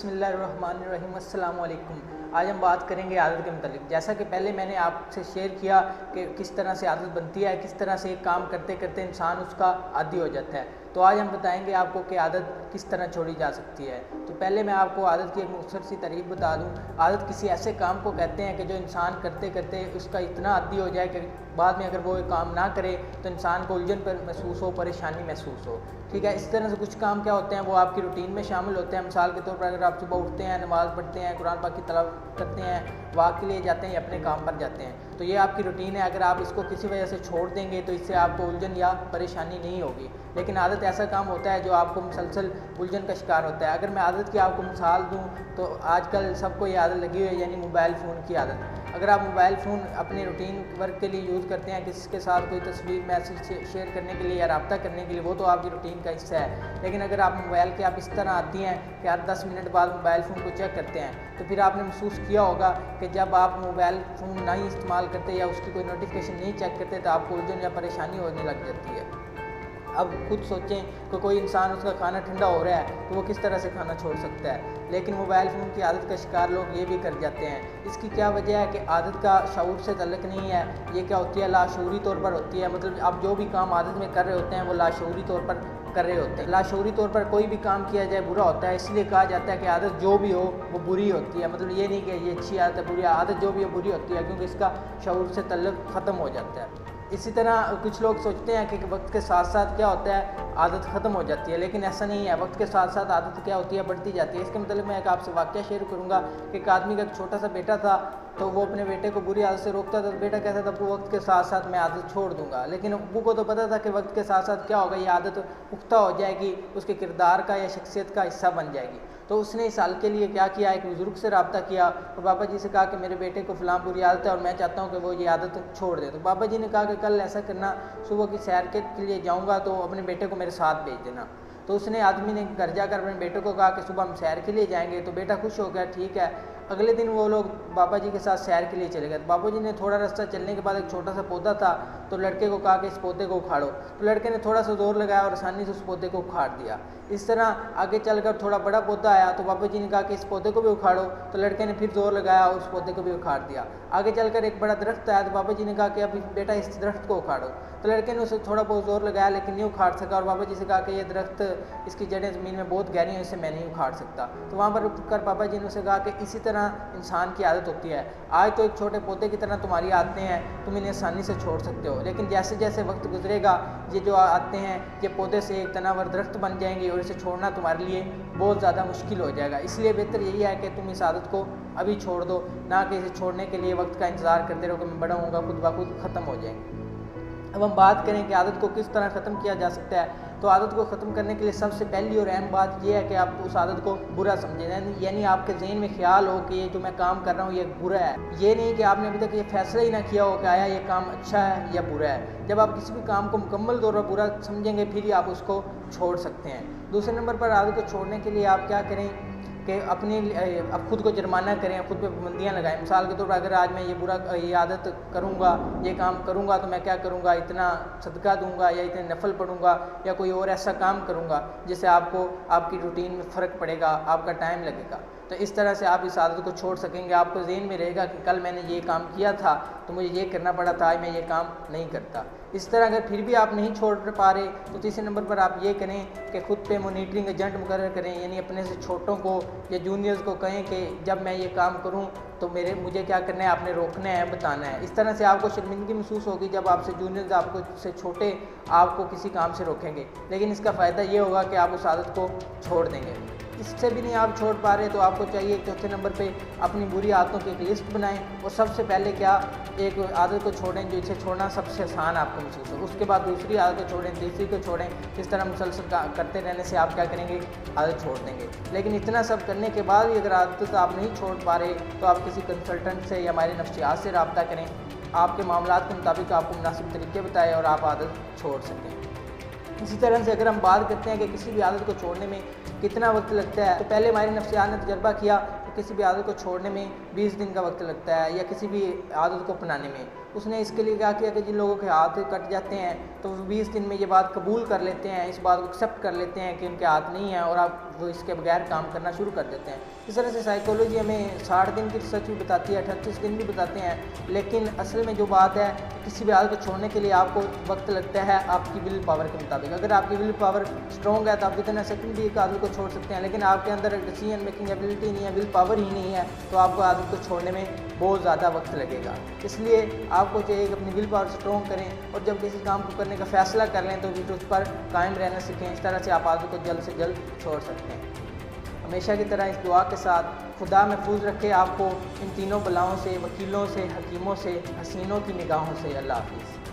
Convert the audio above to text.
बिस्मिल्लाहिर्रहमानिर्रहीम। अस्सलाम वालेकुम। आज हम बात करेंगे आदत के मतलब। जैसा कि पहले मैंने आपसे शेयर किया कि किस तरह से आदत बनती है, किस तरह से एक काम करते करते इंसान उसका आदी हो जाता है। तो आज हम बताएंगे आपको कि आदत किस तरह छोड़ी जा सकती है। तो पहले मैं आपको आदत की एक मुख्तसर सी तारीफ बता दूं। आदत किसी ऐसे काम को कहते हैं कि जो इंसान करते करते उसका इतना आदी हो जाए कि बाद में अगर वो ये काम ना करे तो इंसान को उलझन पर महसूस हो, परेशानी महसूस हो। ठीक है, इस तरह से कुछ काम क्या होते हैं वो आपकी रूटीन में शामिल होते हैं। मिसाल के तौर पर अगर आप सुबह उठते हैं, नमाज़ पढ़ते हैं, कुरान पाक की तलावत करते हैं, वॉक के लिए जाते हैं या अपने काम पर जाते हैं, तो ये आपकी रूटीन है। अगर आप इसको किसी वजह से छोड़ देंगे तो इससे आपको उलझन या परेशानी नहीं होगी। लेकिन आदत ऐसा काम होता है जो आपको मुसलसल उलझन का शिकार होता है। अगर मैं आदत की आपको मिसाल दूँ तो आजकल सबको ये आदत लगी हुई है, यानी मोबाइल फ़ोन की आदत। अगर आप मोबाइल फ़ोन अपने रूटीन वर्क के लिए यूज़ करते हैं, किसी के साथ कोई तस्वीर मैसेज शेयर करने के लिए या रब्ता करने के लिए, वो तो आपकी रूटीन का हिस्सा है। लेकिन अगर आप मोबाइल के आप इस तरह आती हैं कि हर 10 मिनट बाद मोबाइल फ़ोन को चेक करते हैं, तो फिर आपने महसूस किया होगा कि जब आप मोबाइल फ़ोन नहीं इस्तेमाल करते या उसकी कोई नोटिफिकेशन नहीं चेक करते तो आपको उलझन या परेशानी होने लग जाती है। अब खुद सोचें कि कोई इंसान उसका खाना ठंडा हो रहा है तो वो किस तरह से खाना छोड़ सकता है। लेकिन मोबाइल फ़ोन की आदत का शिकार लोग ये भी कर जाते हैं। इसकी क्या वजह है कि आदत का शऊर से तल्लुक़ नहीं है। ये क्या होती है, लाशऊरी तौर पर होती है। मतलब आप जो भी काम आदत में कर रहे होते हैं वो लाशऊरी तौर पर कर रहे होते हैं। लाशऊरी तौर पर कोई भी काम किया जाए बुरा होता है, इसलिए कहा जाता है कि आदत जो भी हो वो बुरी होती है। मतलब ये नहीं कि ये अच्छी आदत है, बुरी आदत जो भी हो बुरी होती है, क्योंकि इसका शऊर से तल्लुक़ ख़त्म हो जाता है। इसी तरह कुछ लोग सोचते हैं कि वक्त के साथ साथ क्या होता है, आदत ख़त्म हो जाती है, लेकिन ऐसा नहीं है। वक्त के साथ साथ आदत क्या होती है, बढ़ती जाती है। इसके मतलब मैं एक आपसे वाक़या शेयर करूँगा कि एक आदमी का एक छोटा सा बेटा था, तो वो अपने बेटे को बुरी आदत से रोकता था। तो बेटा कहता था अब्बू वक्त के साथ साथ मैं आदत छोड़ दूँगा, लेकिन अब्बू को तो पता था कि वक्त के साथ साथ क्या होगा, ये आदत पुख्ता हो जाएगी, उसके किरदार का या शख्सियत का हिस्सा बन जाएगी। तो उसने इस साल के लिए क्या किया, एक बुज़ुर्ग से रब्ता किया और बाबा जी से कहा कि मेरे बेटे को फ़लाँ बुरी आदत है और मैं चाहता हूँ कि वो ये आदत छोड़ दे। तो बाबा जी ने कहा कि कल ऐसा करना, सुबह की सैर के लिए जाऊँगा तो अपने बेटे को मेरे साथ भेज देना। तो उसने आदमी ने घर जाकर अपने बेटे को कहा कि सुबह हम सैर के लिए जाएंगे। तो बेटा खुश हो गया, ठीक है। अगले दिन वो लोग बाबा जी के साथ सैर के लिए चले गए। बाबा जी ने थोड़ा रास्ता चलने के बाद एक छोटा सा पौधा था, तो लड़के को कहा कि इस पौधे को उखाड़ो। तो लड़के ने थोड़ा सा जोर लगाया और आसानी से उस पौधे को उखाड़ दिया। इस तरह आगे चलकर थोड़ा बड़ा पौधा आया, तो बाबा जी ने कहा कि इस पौधे को भी उखाड़ो। तो लड़के ने फिर जोर लगाया और उस पौधे को भी उखाड़ दिया। आगे चलकर एक बड़ा दरख्त आया, तो बाबा जी ने कहा कि अभी बेटा इस दरख्त को उखाड़ो। तो लड़के ने उसे थोड़ा बहुत जोर लगाया लेकिन नहीं उखाड़ सका और बाबा जी से कहा कि ये दरख्त, इसकी जड़ें ज़मीन में बहुत गहरी हैं, इसे मैं नहीं उखाड़ सकता। तो वहाँ पर रुककर बाबा जी ने उसे कहा कि इसी तरह इंसान की आदत होती है। आज तो एक छोटे पौधे की तरह तुम्हारी आदतें हैं, तुम इन्हें आसानी से छोड़ सकते हो, लेकिन जैसे जैसे वक्त गुजरेगा ये जो आदतें हैं ये पौधे से एक तनावर दरख्त बन जाएंगी और इसे छोड़ना तुम्हारे लिए बहुत ज़्यादा मुश्किल हो जाएगा। इसलिए बेहतर यही है कि तुम इस आदत को अभी छोड़ दो, ना कि इसे छोड़ने के लिए वक्त का इंतज़ार करते रहो कि मैं बड़ा होऊंगा, खुद ब खुद ख़त्म हो जाएंगे। अब हम बात करें कि आदत को किस तरह ख़त्म किया जा सकता है। तो आदत को ख़त्म करने के लिए सबसे पहली और अहम बात यह है कि आप उस आदत को बुरा समझें, यानी आपके ज़हन में ख्याल हो कि ये जो मैं काम कर रहा हूँ ये बुरा है। ये नहीं कि आपने अभी तक ये फैसला ही ना किया हो कि आया ये काम अच्छा है या बुरा है। जब आप किसी भी काम को मुकम्मल तौर पर बुरा समझेंगे फिर ही आप उसको छोड़ सकते हैं। दूसरे नंबर पर आदत को छोड़ने के लिए आप क्या करें कि अपने अब खुद को जुर्माना करें, खुद पे पाबंदियाँ लगाएं। मिसाल के तौर पर अगर आज मैं ये आदत करूँगा, ये काम करूँगा, तो मैं क्या करूँगा, इतना सदका दूँगा या इतने नफल पढ़ूँगा या कोई और ऐसा काम करूँगा जिससे आपको आपकी रूटीन में फ़र्क पड़ेगा, आपका टाइम लगेगा। तो इस तरह से आप इस आदत को छोड़ सकेंगे। आपको ज़हन में रहेगा कि कल मैंने ये काम किया था तो मुझे ये करना पड़ा था, आज मैं ये काम नहीं करता। इस तरह अगर फिर भी आप नहीं छोड़ पा रहे तो तीसरे नंबर पर आप ये करें कि खुद पे मॉनिटरिंग एजेंट मुकर्रर करें, यानी अपने से छोटों को या जूनियर्स को कहें कि जब मैं ये काम करूं तो मुझे क्या करना है, आपने रोकना है, बताना है। इस तरह से आपको शर्मिंदगी महसूस होगी जब आपसे जूनियर्स, आपको से छोटे आपको किसी काम से रोकेंगे, लेकिन इसका फ़ायदा ये होगा कि आप उस आदत को छोड़ देंगे। इससे भी नहीं आप छोड़ पा रहे तो आपको चाहिए चौथे नंबर पे अपनी बुरी आदतों की एक लिस्ट बनाएं और सबसे पहले क्या एक आदत को छोड़ें जो इसे छोड़ना सबसे आसान आपको महसूस हो। उसके बाद दूसरी आदत को छोड़ें, तीसरी को छोड़ें। इस तरह मुसलसल करते रहने से आप क्या करेंगे, आदत छोड़ देंगे। लेकिन इतना सब करने के बाद भी अगर आदत आप नहीं छोड़ पा रहे तो आप किसी कंसल्टेंट से या हमारे नफ्सियात से रब्ता करें, आपके मामलात के मुताबिक आपको मुनासिब तरीके बताएं और आप आदत छोड़ सकें। इसी तरह से अगर हम बात करते हैं कि किसी भी आदत को छोड़ने में कितना वक्त लगता है, तो पहले हमारी नफ्सियात ने तजर्बा किया तो किसी भी आदत को छोड़ने में 20 दिन का वक्त लगता है, या किसी भी आदत को अपनाने में। उसने इसके लिए क्या किया कि जिन लोगों के हाथ कट जाते हैं तो वो 20 दिन में ये बात कबूल कर लेते हैं, इस बात को एक्सेप्ट कर लेते हैं कि उनके हाथ नहीं हैं और आप वो इसके बगैर काम करना शुरू कर देते हैं। इस तरह से साइकोलॉजी हमें 60 दिन की रिसर्च भी बताती है, 38 दिन भी बताते हैं, लेकिन असल में जो बात है किसी भी आदत को छोड़ने के लिए आपको वक्त लगता है आपकी विल पावर के मुताबिक। अगर आपकी विल पावर स्ट्रॉन्ग है तो आप विदिन अ सेकंड भी एक आदत को छोड़ सकते हैं, लेकिन आपके अंदर डिसीजन मेकिंग एबिलिटी नहीं है, विल पावर ही नहीं है, तो आपको आदत को छोड़ने में बहुत ज़्यादा वक्त लगेगा। इसलिए आपको चाहिए कि अपनी विल पावर स्ट्रॉन्ग करें और जब किसी काम को करने का फैसला कर लें तो फिर उस पर कायम रहना सीखें। इस तरह से आप आदत को जल्द से जल्द छोड़ सकते हैं। हमेशा की तरह इस दुआ के साथ खुदा महफूज रखे आपको इन तीनों बलाओं से, वकीलों से, हकीमों से, हसीनों की निगाहों से। अल्लाह हाफिज़।